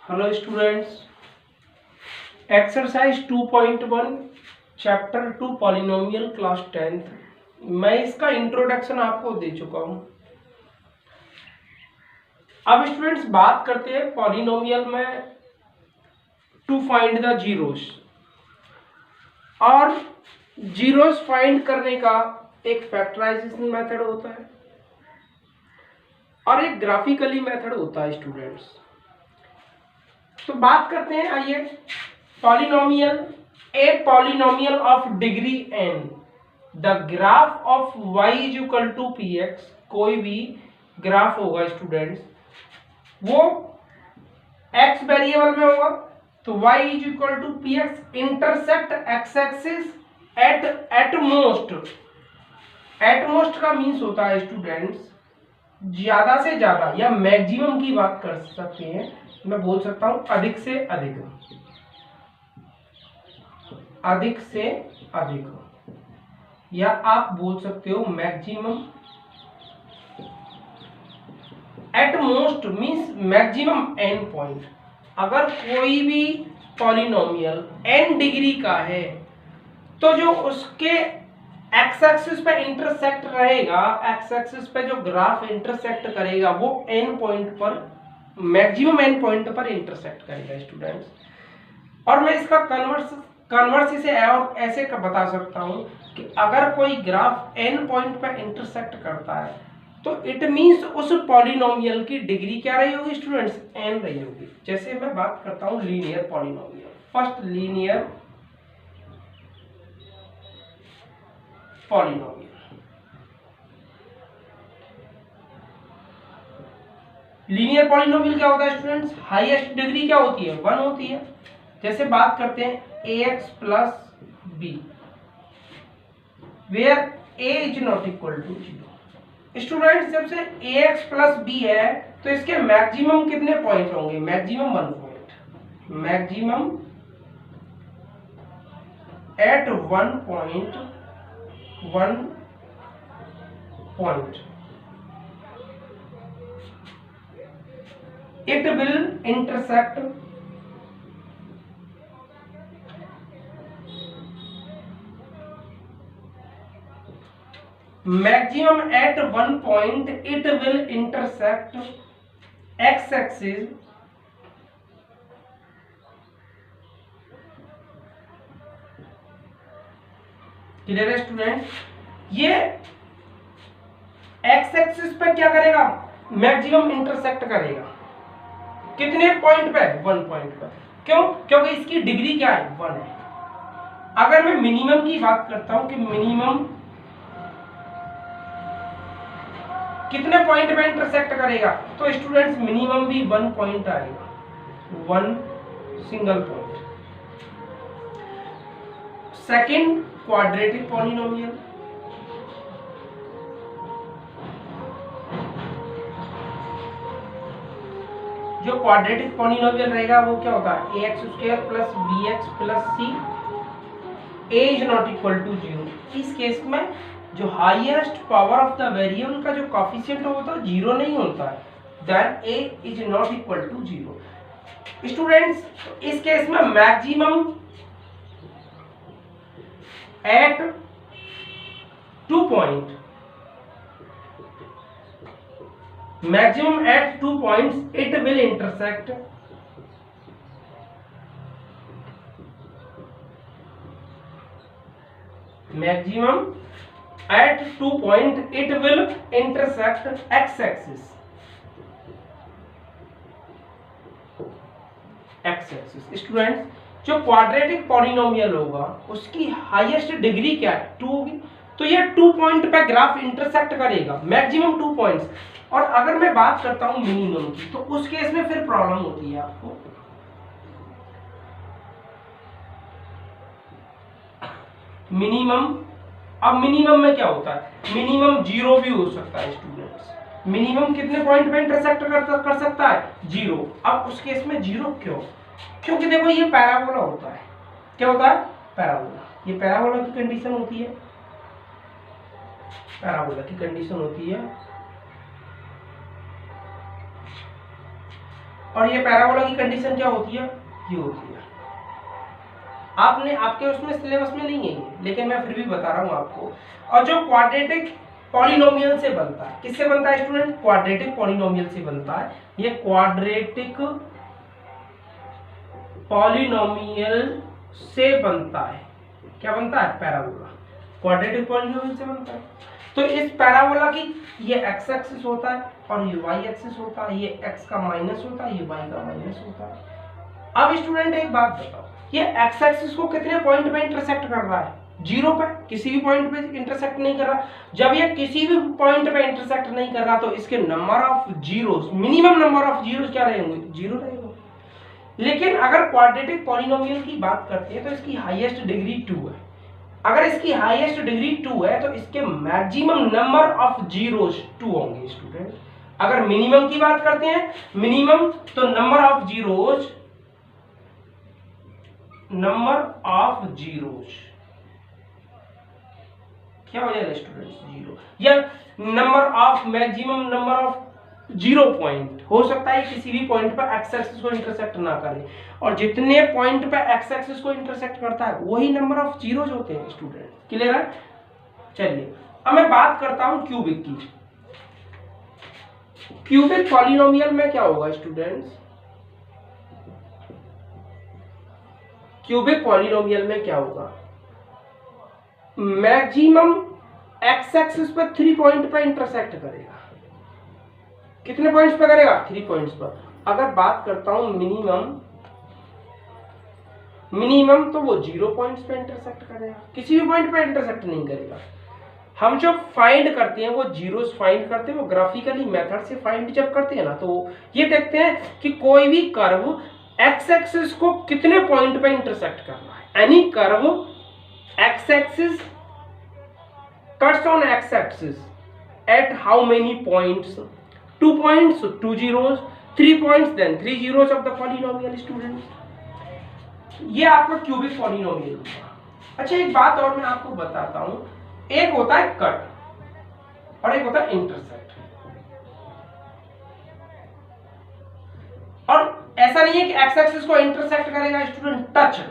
Hello students, exercise 2.1 chapter 2 polynomial class 10th। मैं इसका introduction आपको दे चुका हूं। अब स्टूडेंट्स बात करते हैं पॉलिनोमियल में टू फाइंड द जीरोस। और जीरोस फाइंड करने का एक फैक्टराइजेशन मेथड होता है और एक ग्राफिकली मेथड होता है स्टूडेंट्स। तो बात करते हैं, आइए। Polynomial, a polynomial of degree n, the graph of y is equal to P x. कोई भी ग्राफ होगा स्टूडेंट्स, वो x वेरिएबल में होगा, तो y is equal to P X intersect x axis at most. At most का means होता है स्टूडेंट्स ज्यादा से ज्यादा या मैक्सिमम की बात कर सकते हैं। मैं बोल सकता हूं अधिक से अधिक, अधिक से अधिक, या आप बोल सकते हो maximum. At most means maximum N point. अगर कोई भी पॉलिनोमियल एन डिग्री का है तो जो उसके एक्स एक्सिस पे इंटरसेक्ट रहेगा, एक्स एक्सिस पे जो ग्राफ इंटरसेक्ट करेगा वो एन पॉइंट पर, मैक्सिमम एन पॉइंट पर इंटरसेक्ट करेगा स्टूडेंट्स। और मैं इसका कन्वर्स इसे और ऐसे बता सकता हूं कि अगर कोई ग्राफ एन पॉइंट पर इंटरसेक्ट करता है तो इट मींस उस पॉलिनोमियल की डिग्री क्या रही होगी स्टूडेंट्स? एन रही होगी। जैसे मैं बात करता हूं linear polynomial. First linear polynomial, linear polynomial क्या होता है स्टूडेंट्स? हाईएस्ट डिग्री क्या होती है? 1 होती है। जैसे बात करते हैं ax plus B, where a is not equal to 0। Students जब से ax प्लस बी है तो इसके मैक्सिमम कितने पॉइंट होंगे? Maximum 1 point, maximum at 1 point, 1 point it will intersect maximum at 1 point, it will intersect x axis clear है student? ये x axis पे क्या करेगा? मैक्सिमम इंटरसेक्ट करेगा। कितने पॉइंट पे? 1 पॉइंट पे। क्यों? क्योंकि इसकी डिग्री क्या है? 1 है। अगर मैं मिनिमम की बात करता हूं कि मिनिमम कितने पॉइंट पे इंटरसेक्ट करेगा, तो स्टूडेंट्स मिनिमम भी 1 पॉइंट आएगा, 1 single point. Second quadratic polynomial, जो क्वाड्रेटिक पॉलिनोमियल रहेगा वो क्या होता है? ax square plus bx plus c, a is not equal to 0। इस केस में जो highest power of the variable का जो कोफिशिएंट होता है 0 नहीं होता है, then a is not equal to 0। Students इस केस में maximum at 2 point, maximum at 2 points it will intersect maximum at 2 point it will intersect x axis, x axis। Students जो क्वाड्रेटिक पॉलिनोमियल होगा उसकी हाईएस्ट डिग्री क्या है? 2 होगी। तो ये 2 पॉइंट पे ग्राफ इंटरसेक्ट करेगा, मैक्सिमम 2 पॉइंट्स। और अगर मैं बात करता हूं मिनिमम की, तो उस केस में फिर प्रॉब्लम होती है आपको। मिनिमम, अब मिनिमम में क्या होता है? मिनिमम 0 भी हो सकता है स्टूडेंट्स। मिनिमम कितने पॉइंट पे इंटरसेक्ट कर सकता है? 0। अब उस केस में 0 क्यों? क्योंकि देखो ये पैराबोला होता है। क्या होता है? पैराबोला। ये पैराबोला की कंडीशन होती है, पैराबोला की कंडीशन होती है और ये पैराबोला की कंडीशन क्या होती है, ये होती है। आपने आपके उसमें सिलेबस में नहीं है ये, लेकिन मैं फिर भी बता रहा हूँ आपको। और जो क्वाड्रेटिक पॉलिनोमियल से बनता है, किससे बनता है स्टूडेंट, क्वाड्रेटिक पॉलिनोमियल से बनता है। ये क्वाड्रेटिक पॉलिनोमियल से बनता है, क्या बनता है, पैराबोला, क्वाड्रेटिक पॉलिनोमियल से बनता है। तो इस पैराबोला की ये एक्स एक्सिस होता है और ये वाई एक्सिस होता है, ये एक्स का माइनस होता है, ये वाई का माइनस होता है। अब स्टूडेंट एक बात बताओ, ये एक्स एक्सिस को कितने पॉइंट पे इंटरसेक्ट कर रहा है, जीरो पे, किसी भी पॉइंट पे इंटरसेक्ट नहीं कर रहा। जब ये किसी भी पॉइंट पे इंटरसेक्ट नहीं कर रहा तो इसके number of zeros, minimum number of zeros क्या रहेंगे, जीरो रहेंगे। लेकिन अगर क्वाड्रेटिक पॉलिनोमियल की बात करते हैं तो इसकी हाईएस्ट डिग्री 2 है। अगर इसकी हाईएस्ट डिग्री 2 है तो इसके मैक्सिमम नंबर ऑफ जीरोस 2 होंगे स्टूडेंट। अगर मिनिमम की बात करते हैं, मिनिमम तो नंबर ऑफ जीरोस क्या हो जाएगा स्टूडेंट्स, जीरो, या number of maximum number of 0 point. हो सकता है किसी भी पॉइंट पर एक्स एक्सिस को इंटरसेक्ट ना करे, और जितने पॉइंट पर एक्स एक्सिस को इंटरसेक्ट करता है वही नंबर ऑफ जीरोज होते हैं स्टूडेंट। क्लियर है? चलिए अब मैं बात करता हूं क्यूबिक की। क्यूबिक पॉलिनोमियल में क्या होगा स्टूडेंट्स, क्यूबिक पॉलिनोमियल में क्या होगा, मैक्सिमम एक्स एक्सिस पर 3 पॉइंट पर इंटरसेक्ट करेगा। कितने पॉइंट्स पर करेगा, 3 पॉइंट्स पर। अगर बात करता हूं मिनिमम तो वो 0 पॉइंट्स पे इंटरसेक्ट करेगा, किसी भी पॉइंट पे इंटरसेक्ट नहीं करेगा। हम जो फाइंड करते हैं वो जीरोस फाइंड करते हैं, वो ग्राफिकली मेथड से फाइंड जब करते हैं ना, तो ये देखते हैं कि कोई भी कर्व एक्स एक्सिस को कितने पॉइंट पे इंटरसेक्ट करना है। Any curve x axis cuts on x axis at how many points, 2 points, 2 zeros, 3 points, then 3 zeros of the polynomial students। ये आपका क्यूबिक पॉलिनोमियल होगा। अच्छा एक बात और मैं आपको बताता हूं, एक होता है कट और एक होता है इंटरसेक्ट। और ऐसा नहीं है कि एक्स एक्सिस को इंटरसेक्ट करेगा स्टूडेंट, टच।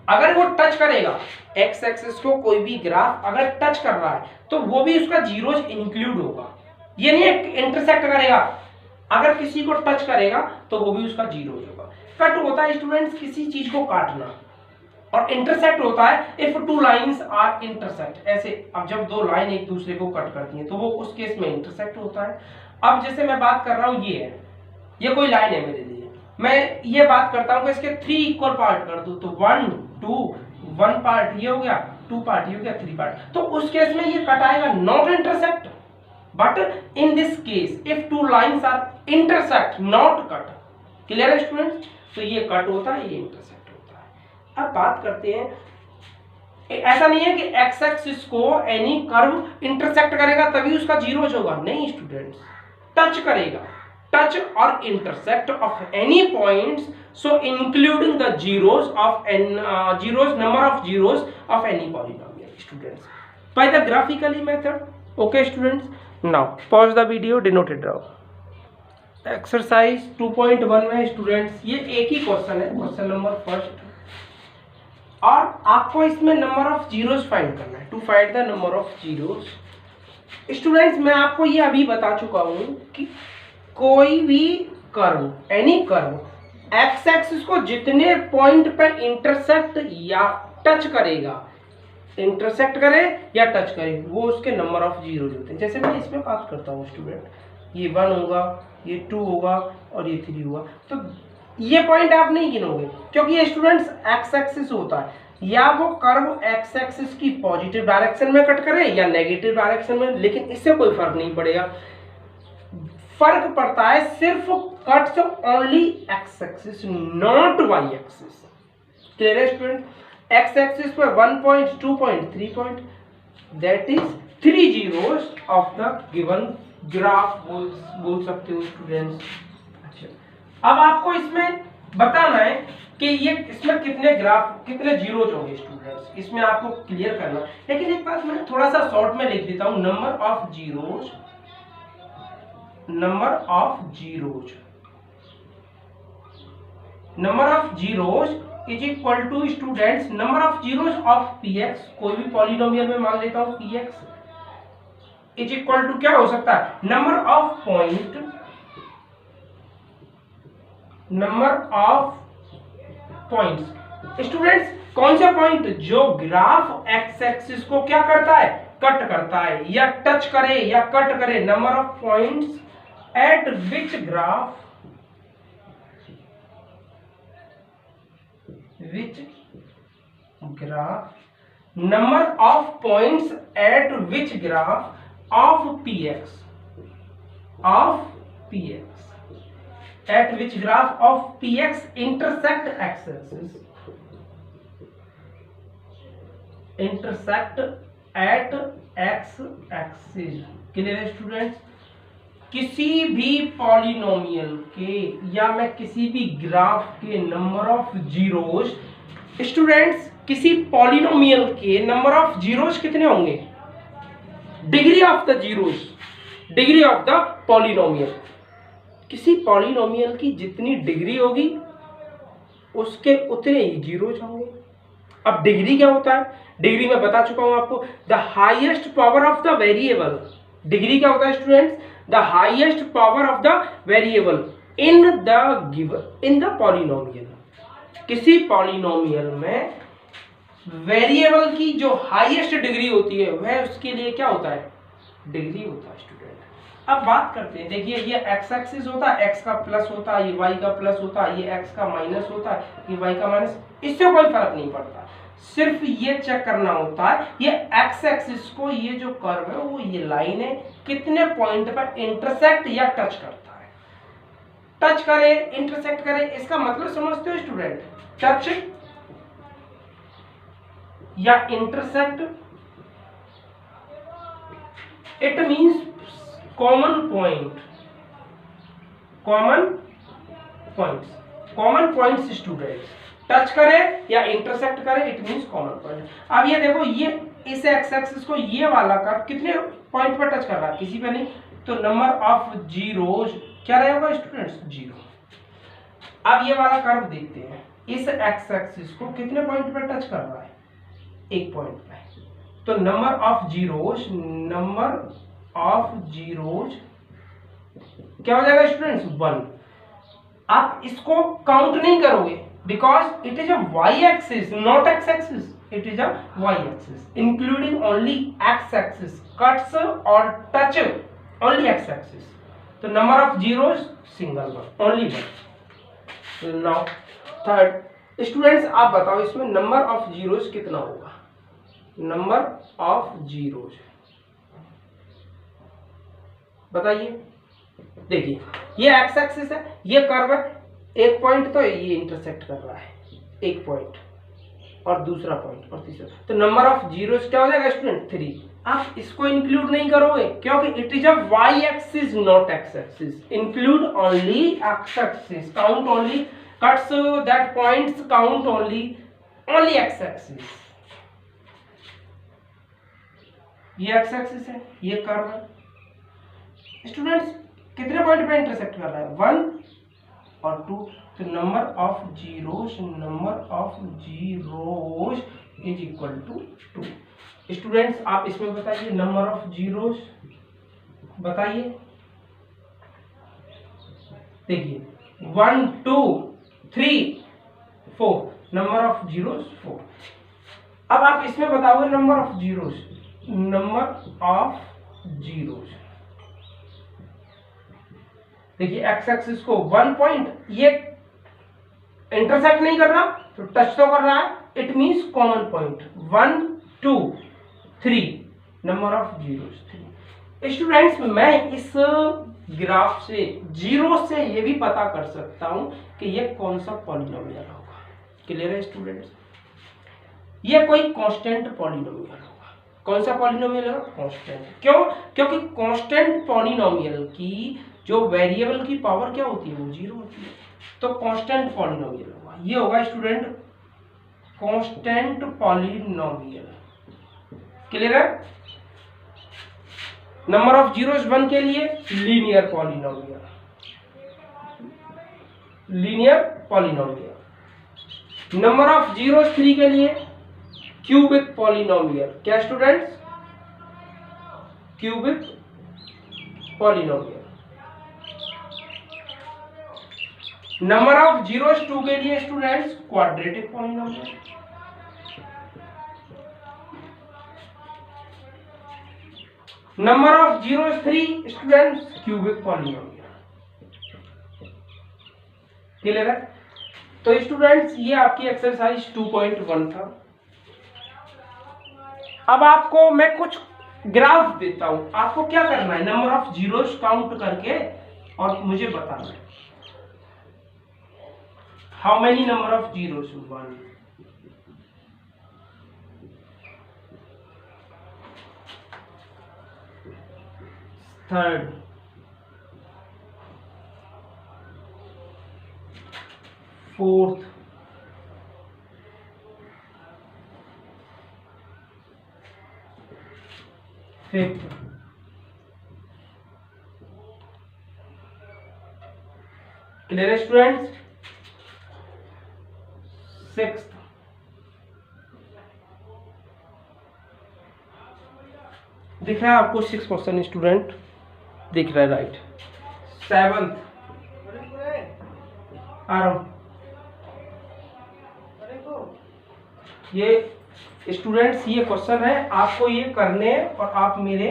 अगर वो टच करेगा एक्स एक्सिस को, कोई भी ग्राफ अगर टच कर रहा है तो वो भी उसका जीरोस इंक्लूड होगा। ये नहीं है इंटरसेक्ट करेगा, अगर किसी को टच करेगा तो वो भी उसका जीरो होगा। कट होता है स्टूडेंट्स किसी चीज को काटना, और इंटरसेक्ट होता है इफ 2 लाइंस आर इंटरसेक्ट। ऐसे अब जब 2 लाइन एक दूसरे को कट करती हैं तो वो उस केस में इंटरसेक्ट होता है। अब जैसे मैं बात कर रहा हूं, ये है, ये कोई लाइन है मेरे लिए, मैं ये बात करता हूं कि इसके 3 इक्वल पार्ट कर दूं, तो 1 2 1 पार्ट ये हो गया, 2 पार्ट ये हो गया, 3 पार्ट, तो उस केस में ये कट आएगा not intersect. But in this case, if 2 lines are intersect, not cut, clear है स्टूडेंट्स? तो ये कट होता है, ये इंटरसेक्ट होता है। अब बात करते हैं, ऐसा नहीं है कि एक्स एक्सिस को एनी कर्व इंटरसेक्ट करेगा तभी उसका जीरोज होगा, नहीं स्टूडेंट्स, टच करेगा, टच और intersect of any points, so including the zeros of zeros, number of zeros of any polynomial students, by the graphically method. Okay students, now pause the video, denote it down। Exercise 2.1 में students ये एक ही question है, question number first, और आपको इसमें number of zeros find करना है। To find the number of zeros students, मैं आपको ये अभी बता चुका हूं कि कोई भी curve, any curve x axis को जितने पॉइंट पर इंटरसेक्ट या टच करेगा, इंटरसेक्ट करे या टच करे, वो उसके नंबर ऑफ जीरो होते हैं। जैसे मैं इसमें बात करता हूँ स्टूडेंट, ये 1 होगा, ये 2 होगा और ये 3 होगा, तो ये पॉइंट आप नहीं गिनोगे क्योंकि ये स्टूडेंट्स एक्स एक्सिस होता है, या वो कर्व एक्स एक्सिस की पॉजिटिव डायरेक्शन में कट करे या नेगेटिव डायरेक्शन में, लेकिन इससे कोई फर्क नहीं पड़ेगा। फर्क पड़ता है सिर्फ cuts only x axis, not y axis. Clear है स्टूडेंट? एक्स एक्सिस पर 1 point, 2 point, 3 point, that is 3 zeros of the given graph बोल सकते हो स्टूडेंट्स। अच्छा अब आपको इसमें बताना है कि ये इसमें कितने ग्राफ, कितने जीरोज होंगे स्टूडेंट्स, इसमें आपको क्लियर करना। लेकिन एक बात मैं थोड़ा सा शॉर्ट में लिख देता हूं, number of zeros number of zeros, number of zeros is equal to students number of zeros of p x, कोई भी पॉलिनोमियल में मान लेता हूं p x is equal to क्या हो सकता है, number of point, number of points. Students कौन सा पॉइंट, जो ग्राफ एक्स एक्सिस को क्या करता है, कट करता है या टच करे या कट करे, number of points at which graph, which graph, number of points at which graph of px, at which graph of px intersect x axis, intersect at x axis। Clear है students, किसी भी polynomial के या मैं किसी भी graph के number of zeros, students किसी पॉलिनोमियल के नंबर ऑफ जीरोज कितने होंगे, degree of the zeros, degree of the polynomial, किसी पॉलिनोमियल की जितनी डिग्री होगी उसके उतने ही जीरोज होंगे। अब डिग्री क्या होता है, डिग्री मैं बता चुका हूं आपको, the highest power of the variable. Degree क्या होता है students, the highest power of the variable in the given in the polynomial। किसी पॉलिनोमियल में वेरिएबल की जो हाईएस्ट डिग्री होती है वह उसके लिए क्या होता है, डिग्री होता है स्टूडेंट। अब बात करते हैं, देखिए ये एक्स एक्सिस होता है, एक्स का प्लस होता है, ये वाई का प्लस होता है, ये एक्स का माइनस होता है, ये वाई का माइनस, इससे कोई फर्क नहीं पड़ता, सिर्फ ये चेक करना होता है ये एक्स एक्सिस को, ये जो कर्व है वो ये लाइन है कितने पॉइंट पर इंटरसेक्ट या टच करता है, टच करे इंटरसेक्ट करे, इसका मतलब समझते हो स्टूडेंट, टच या intersect, it means common point, common points, common points students, touch करे या इंटरसेक्ट करे, इट मींस कॉमन पॉइंट। अब ये देखो, ये इस एक्स एक्सिस को ये वाला कर्व कितने पॉइंट पर टच कर रहा है, किसी पे नहीं, तो नंबर ऑफ जीरोज क्या रहेगा स्टूडेंट्स, जीरो। अब ये वाला कर्व देखते हैं, इस एक्स एक्सिस को कितने पॉइंट पर टच कर रहा है, एक पॉइंट पे, तो number of zeros, number of zeros क्या हो जाएगा स्टूडेंट्स, 1। आप इसको काउंट नहीं करोगे because it is a y-axis not x-axis, it is a y-axis including only x-axis, cuts or touch only x-axis, so number of zeros single one, only one। so now third students आप बताओ इसमें number of zeros कितना होगा, number of zeros बताइए। देखिए ये x-axis है, ये कर्व है, एक पॉइंट तो ये इंटरसेक्ट कर रहा है, एक पॉइंट और दूसरा पॉइंट और तीसरा, तो नंबर ऑफ जीरोस क्या हो जाएगा स्टूडेंट, 3। आप इसको इंक्लूड नहीं करोगे क्योंकि it is a y axis not x axis, include only x axis, count only cuts that points, count only x axis. ये एक्स एक्सिस है, ये कर्व है स्टूडेंट्स, कितने पॉइंट पे इंटरसेक्ट कर रहा है, 1 और 2, तो number of zeros, number of zeros is equal to 2। Students आप इसमें बताइए नंबर ऑफ जीरोस बताइए। देखिए 1 2 3 4, नंबर ऑफ जीरोस 4। अब आप इसमें बताओगे number of zeros, number of zeros, देखिए एक्स एक्सिस को 1 पॉइंट, ये इंटरसेक्ट नहीं कर रहा तो टच तो कर रहा है, it means common point, 1 2 3, number of zeros 3। Students मैं इस ग्राफ से जीरो से ये भी पता कर सकता हूं कि ये कौन सा पॉलिनोमियल होगा। क्लियर है स्टूडेंट्स, ये कोई कांस्टेंट पॉलिनोमियल होगा। कौन सा पॉलिनोमियल होगा, कांस्टेंट। क्यों, क्योंकि कांस्टेंट पॉलिनोमियल की जो वेरिएबल की पावर क्या होती है, वो जीरो होती है, तो कांस्टेंट पॉलिनोमियल होगा। ये होगा स्टूडेंट कांस्टेंट पॉलिनोमियल। क्लियर है, नंबर ऑफ जीरोस 1 के लिए linear polynomial, linear polynomial. Number of zeros 3 के लिए क्यूबिक पॉलिनोमियल। क्या students? Cubic polynomial. Number of zeros 2 के लिए students quadratic polynomial. Number of zeros 3 students cubic polynomial. Clear है? तो स्टूडेंट्स ये आपकी एक्सरसाइज 2.1 था। अब आपको मैं कुछ ग्राफ देता हूं, आपको क्या करना है, नंबर ऑफ जीरोस काउंट करके और मुझे बताना है how many number of zeros. 1, 3rd, 4th, 5th, 6th। दिख रहा है आपको 6 क्वेश्चन स्टूडेंट? दिख रहा है, राइट। 7th, आ रहा हूं। ये स्टूडेंट्स ये क्वेश्चन है, आपको ये करने और आप मेरे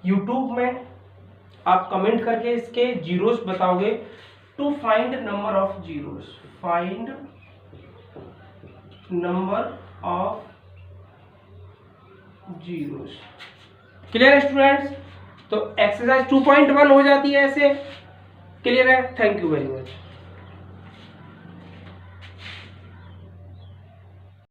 यूट्यूब में आप कमेंट करके इसके जीरोस बताओगे। To find number of zeros, find number of zeros. Clear है स्टूडेंट्स? तो एक्सरसाइज 2.1 हो जाती है ऐसे। क्लियर है? Thank you very much.